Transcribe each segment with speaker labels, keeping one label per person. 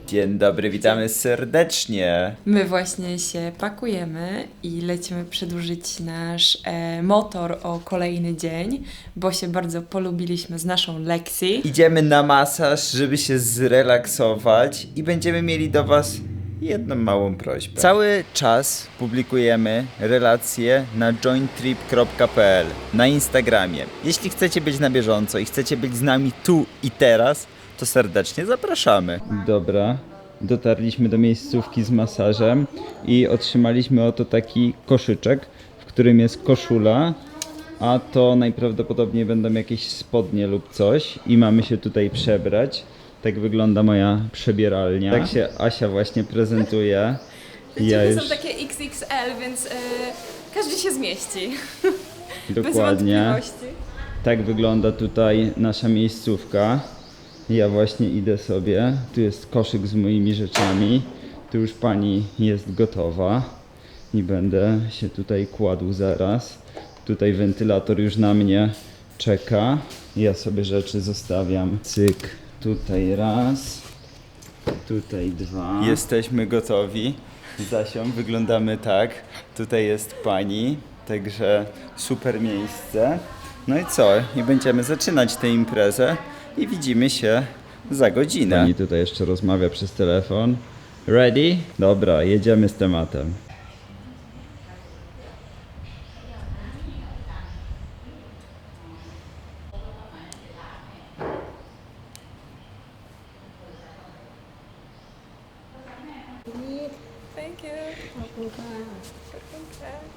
Speaker 1: Dzień dobry, witamy serdecznie.
Speaker 2: My właśnie się pakujemy i lecimy przedłużyć nasz motor o kolejny dzień, bo się bardzo polubiliśmy z naszą Lexi.
Speaker 1: Idziemy na masaż, żeby się zrelaksować i będziemy mieli do was jedną małą prośbę. Cały czas publikujemy relacje na jointrip.pl na Instagramie. Jeśli chcecie być na bieżąco i chcecie być z nami tu i teraz, to serdecznie zapraszamy. Dobra, dotarliśmy do miejscówki z masażem i otrzymaliśmy oto taki koszyczek, w którym jest koszula, a to najprawdopodobniej będą jakieś spodnie lub coś i mamy się tutaj przebrać. Tak wygląda moja przebieralnia. Tak się Asia właśnie prezentuje.
Speaker 2: Są takie XXL, więc każdy się zmieści. Bez
Speaker 1: Dokładnie.
Speaker 2: wątpliwości.
Speaker 1: Tak wygląda tutaj nasza miejscówka. Ja właśnie idę sobie. Tu jest koszyk z moimi rzeczami. Tu już pani jest gotowa. I będę się tutaj kładł zaraz. Tutaj wentylator już na mnie czeka. Ja sobie rzeczy zostawiam. Cyk. Tutaj raz. Tutaj dwa. Jesteśmy gotowi. Z Asią wyglądamy tak. Tutaj jest pani. Także super miejsce. No i co? I będziemy zaczynać tę imprezę. I widzimy się za godzinę. Pani tutaj jeszcze rozmawia przez telefon. Ready? Dobra, jedziemy z tematem.
Speaker 2: Thank you.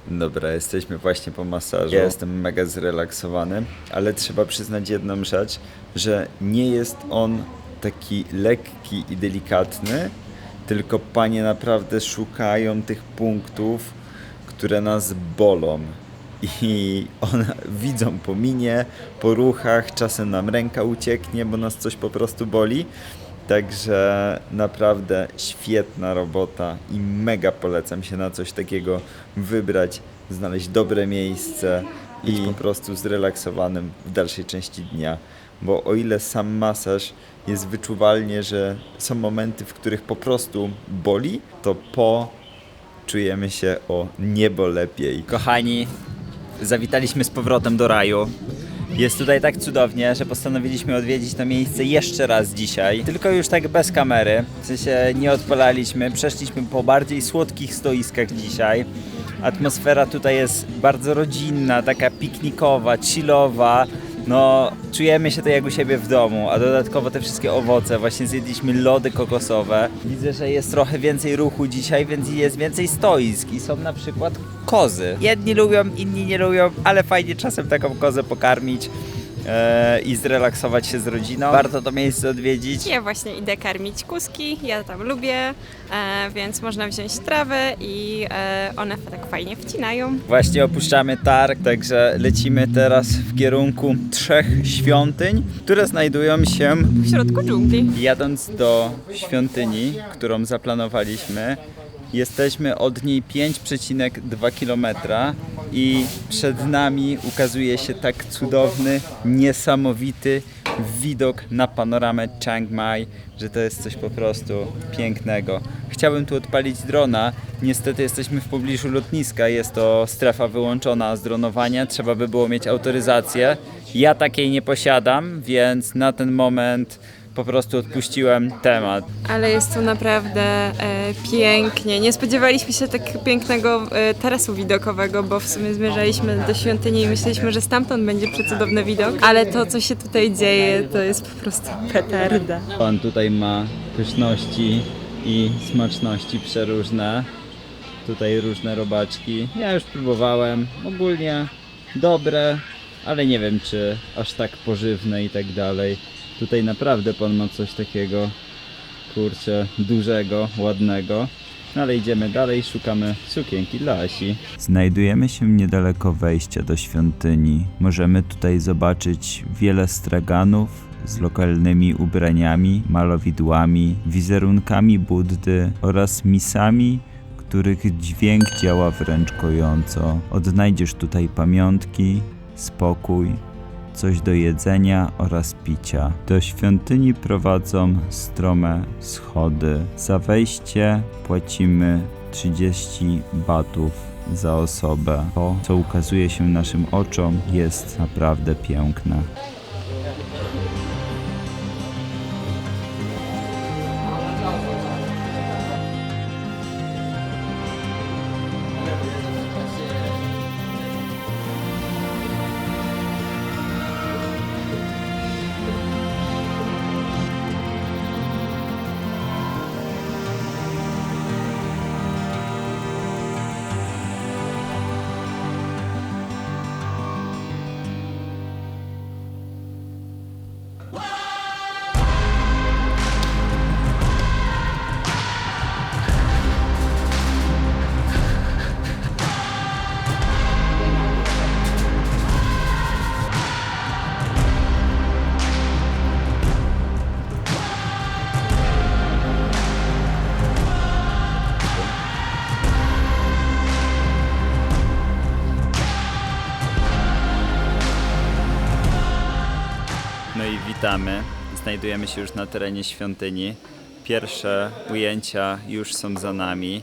Speaker 1: Dobra, jesteśmy właśnie po masażu. Ja jestem mega zrelaksowany, ale trzeba przyznać jedną rzecz, że nie jest on taki lekki i delikatny, tylko panie naprawdę szukają tych punktów, które nas bolą. I one widzą po minie, po ruchach, czasem nam ręka ucieknie, bo nas coś po prostu boli. Także naprawdę świetna robota i mega polecam się na coś takiego wybrać, znaleźć dobre miejsce i po prostu zrelaksowanym w dalszej części dnia. Bo o ile sam masaż jest wyczuwalnie, że są momenty, w których po prostu boli, to po czujemy się o niebo lepiej. Kochani, zawitaliśmy z powrotem do raju. Jest tutaj tak cudownie, że postanowiliśmy odwiedzić to miejsce jeszcze raz dzisiaj. Tylko już tak bez kamery, w sensie nie odpalaliśmy, przeszliśmy po bardziej słodkich stoiskach dzisiaj. Atmosfera tutaj jest bardzo rodzinna, taka piknikowa, chillowa. No, czujemy się to jak u siebie w domu, a dodatkowo te wszystkie owoce, właśnie zjedliśmy lody kokosowe. Widzę, że jest trochę więcej ruchu dzisiaj, więc jest więcej stoisk i są na przykład kozy. Jedni lubią, inni nie lubią, ale fajnie czasem taką kozę pokarmić i zrelaksować się z rodziną. Warto to miejsce odwiedzić.
Speaker 3: Ja właśnie idę karmić kuski, ja tam lubię, więc można wziąć trawę i one tak fajnie wcinają.
Speaker 1: Właśnie opuszczamy targ, także lecimy teraz w kierunku 3 świątyń, które znajdują się
Speaker 3: W środku dżungli.
Speaker 1: jadąc do świątyni, którą zaplanowaliśmy. Jesteśmy od niej 5,2 km i przed nami ukazuje się tak cudowny, niesamowity widok na panoramę Chiang Mai, że to jest coś po prostu pięknego. Chciałbym tu odpalić drona, niestety jesteśmy w pobliżu lotniska, jest to strefa wyłączona z dronowania, trzeba by było mieć autoryzację. Ja takiej nie posiadam, więc na ten moment po prostu odpuściłem temat.
Speaker 3: Ale jest tu naprawdę pięknie. Nie spodziewaliśmy się tak pięknego tarasu widokowego, bo w sumie zmierzaliśmy do świątyni i myśleliśmy, że stamtąd będzie przecudowny widok. Ale to, co się tutaj dzieje, to jest po prostu petarda.
Speaker 1: Pan tutaj ma pyszności i smaczności przeróżne. Tutaj różne robaczki. Ja już próbowałem. Ogólnie dobre, ale nie wiem, czy aż tak pożywne i tak dalej. Tutaj naprawdę pan ma coś takiego, kurczę, dużego, ładnego. No ale idziemy dalej, szukamy sukienki dla Asi. Znajdujemy się niedaleko wejścia do świątyni. Możemy tutaj zobaczyć wiele straganów, z lokalnymi ubraniami, malowidłami, wizerunkami Buddy oraz misami, których dźwięk działa wręcz kojąco. Odnajdziesz tutaj pamiątki, spokój, coś do jedzenia oraz picia. Do świątyni prowadzą strome schody. Za wejście płacimy 30 batów za osobę. To, co ukazuje się naszym oczom, jest naprawdę piękne. No i witamy. Znajdujemy się już na terenie świątyni. Pierwsze ujęcia już są za nami.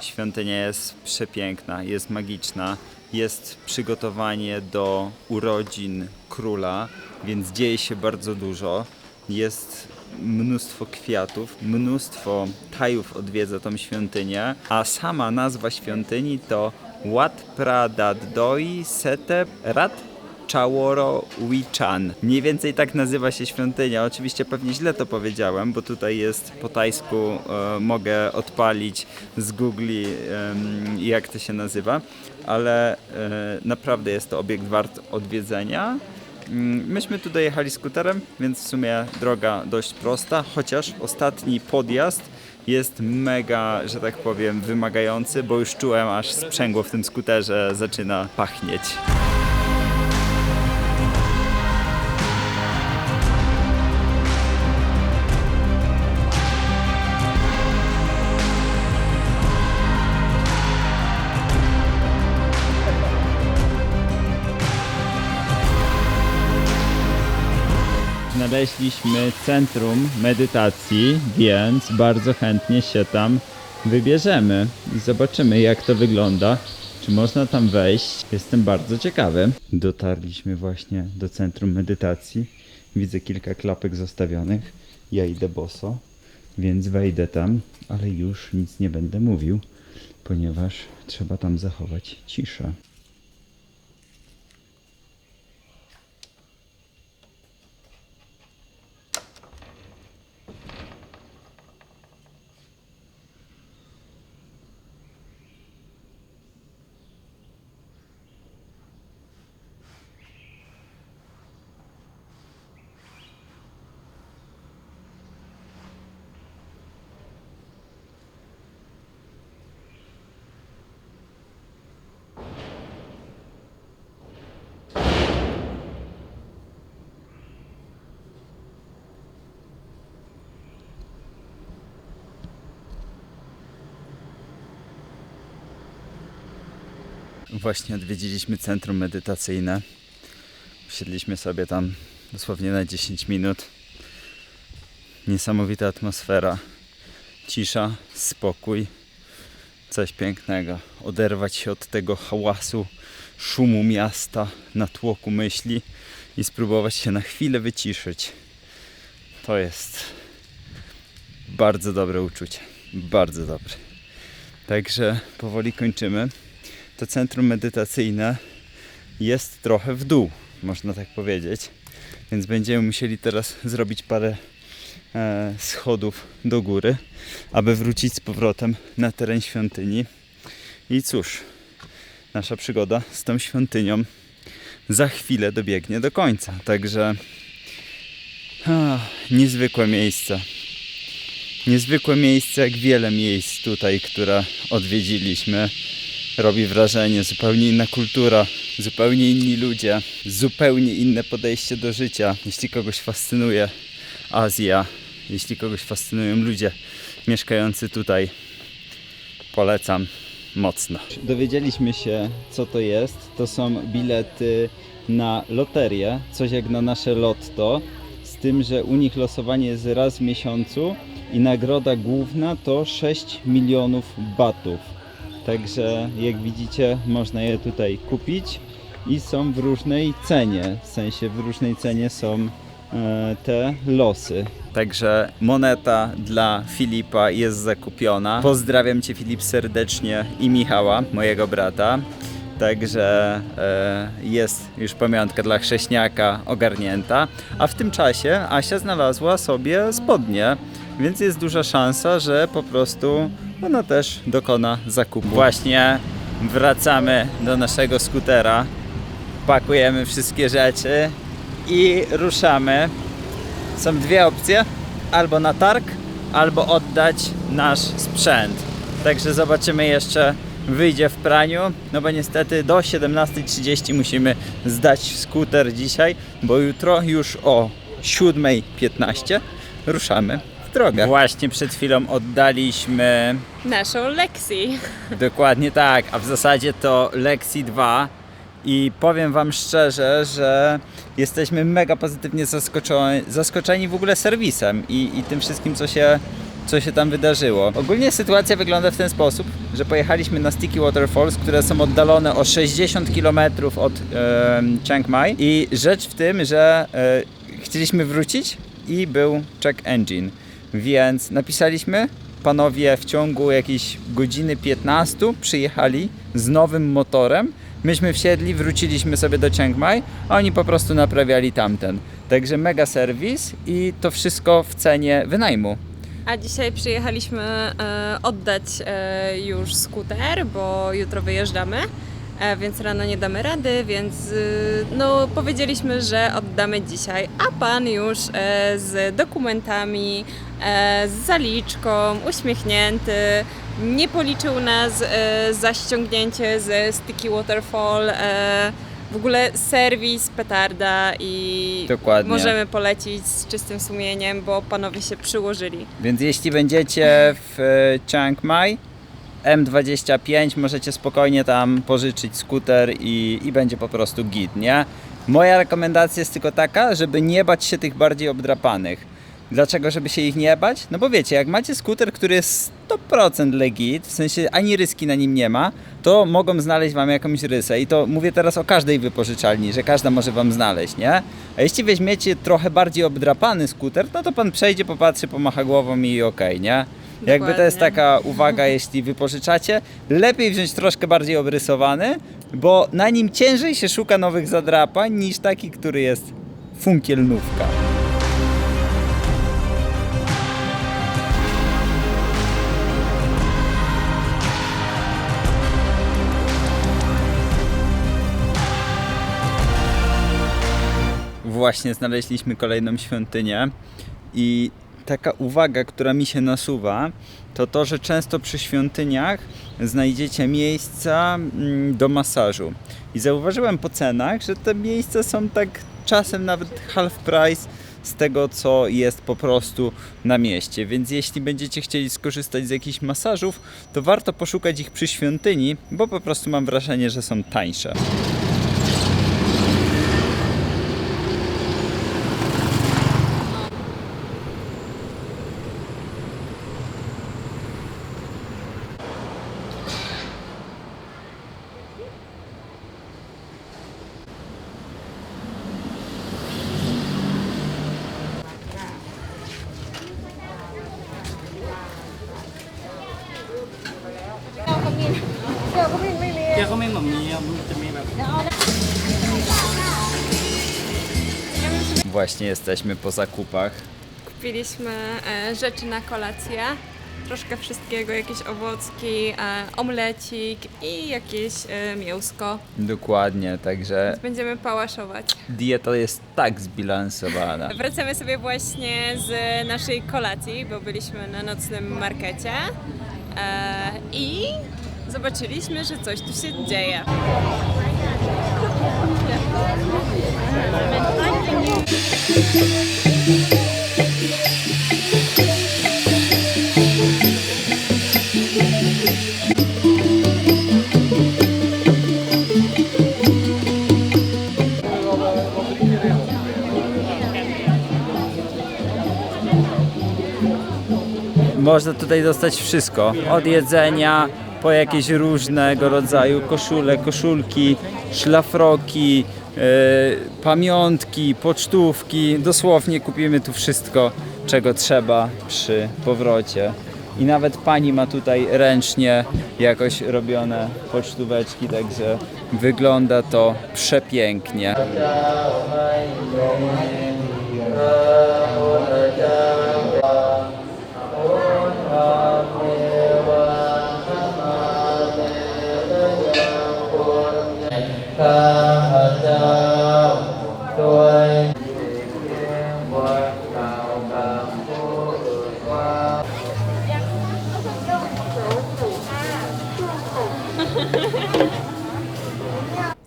Speaker 1: Świątynia jest przepiękna, jest magiczna. Jest przygotowanie do urodzin króla, więc dzieje się bardzo dużo. Jest mnóstwo kwiatów, mnóstwo Tajów odwiedza tą świątynię, a sama nazwa świątyni to Wat Pradat Doi Setep Rat Chaworo Wichan. Mniej więcej tak nazywa się świątynia. Oczywiście pewnie źle to powiedziałem, bo tutaj jest po tajsku, mogę odpalić z Googli, jak to się nazywa, ale naprawdę jest to obiekt wart odwiedzenia. Myśmy tu dojechali skuterem, więc w sumie droga dość prosta, chociaż ostatni podjazd jest mega, że tak powiem, wymagający, bo już czułem, aż sprzęgło w tym skuterze zaczyna pachnieć. Znaleźliśmy centrum medytacji, więc bardzo chętnie się tam wybierzemy i zobaczymy, jak to wygląda. Czy można tam wejść? Jestem bardzo ciekawy. Dotarliśmy właśnie do centrum medytacji. Widzę kilka klapek zostawionych. Ja idę boso, więc wejdę tam, ale już nic nie będę mówił, ponieważ trzeba tam zachować ciszę. Właśnie odwiedziliśmy centrum medytacyjne. Usiedliśmy sobie tam dosłownie na 10 minut. Niesamowita atmosfera. Cisza, spokój. Coś pięknego. Oderwać się od tego hałasu, szumu miasta, natłoku myśli i spróbować się na chwilę wyciszyć. To jest bardzo dobre uczucie. Bardzo dobre. Także powoli kończymy. To centrum medytacyjne jest trochę w dół, można tak powiedzieć. Więc będziemy musieli teraz zrobić parę schodów do góry, aby wrócić z powrotem na teren świątyni. I cóż, nasza przygoda z tą świątynią za chwilę dobiegnie do końca. Także niezwykłe miejsce. Niezwykłe miejsce, jak wiele miejsc tutaj, które odwiedziliśmy. robi wrażenie. Zupełnie inna kultura, zupełnie inni ludzie, zupełnie inne podejście do życia. Jeśli kogoś fascynuje Azja, jeśli kogoś fascynują ludzie mieszkający tutaj, polecam mocno. Dowiedzieliśmy się, co to jest. To są bilety na loterię, coś jak na nasze lotto, z tym, że u nich losowanie jest raz w miesiącu i nagroda główna to 6 milionów batów. Także jak widzicie, można je tutaj kupić i są w różnej cenie, w sensie w różnej cenie są te losy. Także moneta dla Filipa jest zakupiona. Pozdrawiam Cię, Filip, serdecznie i Michała, mojego brata. Także jest już pamiątka dla chrześniaka ogarnięta. A w tym czasie Asia znalazła sobie spodnie, więc jest duża szansa, że po prostu ona też dokona zakupu. Właśnie wracamy do naszego skutera, pakujemy wszystkie rzeczy i ruszamy. Są dwie opcje, albo na targ, albo oddać nasz sprzęt. Także zobaczymy jeszcze, wyjdzie w praniu, no bo niestety do 17:30 musimy zdać skuter dzisiaj, bo jutro już o 7:15 ruszamy w drogę. Właśnie przed chwilą oddaliśmy
Speaker 3: Naszą Lexi.
Speaker 1: dokładnie tak, a w zasadzie to Lexi 2 i powiem Wam szczerze, że jesteśmy mega pozytywnie zaskoczeni w ogóle serwisem i tym wszystkim, co się tam wydarzyło. Ogólnie sytuacja wygląda w ten sposób, że pojechaliśmy na Sticky Waterfalls, które są oddalone o 60 km od Chiang Mai i rzecz w tym, że chcieliśmy wrócić i był check engine, więc napisaliśmy, panowie w ciągu jakiejś godziny 15 przyjechali z nowym motorem. Myśmy wsiedli, wróciliśmy sobie do Chiang Mai, a oni po prostu naprawiali tamten. Także mega serwis i to wszystko w cenie wynajmu.
Speaker 3: A dzisiaj przyjechaliśmy oddać już skuter, bo jutro wyjeżdżamy, więc rano nie damy rady, więc no, powiedzieliśmy, że oddamy dzisiaj, a pan już z dokumentami, z zaliczką, uśmiechnięty, nie policzył nas za ściągnięcie ze Sticky Waterfall. W ogóle serwis, petarda i
Speaker 1: Dokładnie.
Speaker 3: możemy polecić z czystym sumieniem, bo panowie się przyłożyli.
Speaker 1: Więc jeśli będziecie w Chiang Mai, M25, możecie spokojnie tam pożyczyć skuter i będzie po prostu git, nie? Moja rekomendacja jest tylko taka, żeby nie bać się tych bardziej obdrapanych. Dlaczego, żeby się ich nie bać? No bo wiecie, jak macie skuter, który jest 100% legit, w sensie ani ryski na nim nie ma, to mogą znaleźć Wam jakąś rysę. I to mówię teraz o każdej wypożyczalni, że każda może Wam znaleźć, nie? A jeśli weźmiecie trochę bardziej obdrapany skuter, no to Pan przejdzie, popatrzy, pomacha głową i okej, nie? Jakby to jest taka uwaga, jeśli wypożyczacie, lepiej wziąć troszkę bardziej obrysowany, bo na nim ciężej się szuka nowych zadrapań niż taki, który jest funkielnówka. Właśnie znaleźliśmy kolejną świątynię i taka uwaga, która mi się nasuwa, to to, że często przy świątyniach znajdziecie miejsca do masażu. I zauważyłem po cenach, że te miejsca są tak czasem nawet half price z tego, co jest po prostu na mieście. Więc jeśli będziecie chcieli skorzystać z jakichś masażów, to warto poszukać ich przy świątyni, bo po prostu mam wrażenie, że są tańsze. Właśnie jesteśmy po zakupach.
Speaker 3: Kupiliśmy rzeczy na kolację, troszkę wszystkiego, jakieś owocki, omlecik i jakieś mięsko.
Speaker 1: Dokładnie, także
Speaker 3: Będziemy pałaszować.
Speaker 1: dieta jest tak zbilansowana.
Speaker 3: Wracamy sobie właśnie z naszej kolacji, bo byliśmy na nocnym markecie i zobaczyliśmy, że coś tu się dzieje.
Speaker 1: Można tutaj dostać wszystko, od jedzenia po jakieś różnego rodzaju koszule, koszulki, szlafroki, pamiątki, pocztówki. Dosłownie kupimy tu wszystko, czego trzeba przy powrocie. I nawet pani ma tutaj ręcznie jakoś robione pocztóweczki, także wygląda to przepięknie.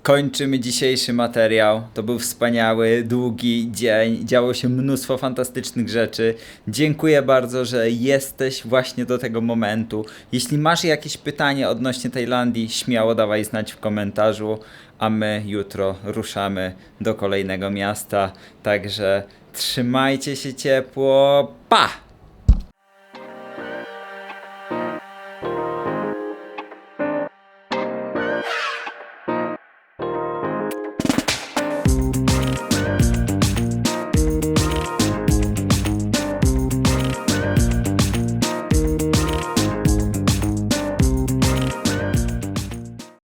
Speaker 1: Kończymy dzisiejszy materiał. To był wspaniały, długi dzień. Działo się mnóstwo fantastycznych rzeczy. Dziękuję bardzo, że jesteś właśnie do tego momentu. Jeśli masz jakieś pytanie odnośnie Tajlandii, śmiało dawaj znać w komentarzu, a my jutro ruszamy do kolejnego miasta. Także trzymajcie się ciepło. Pa!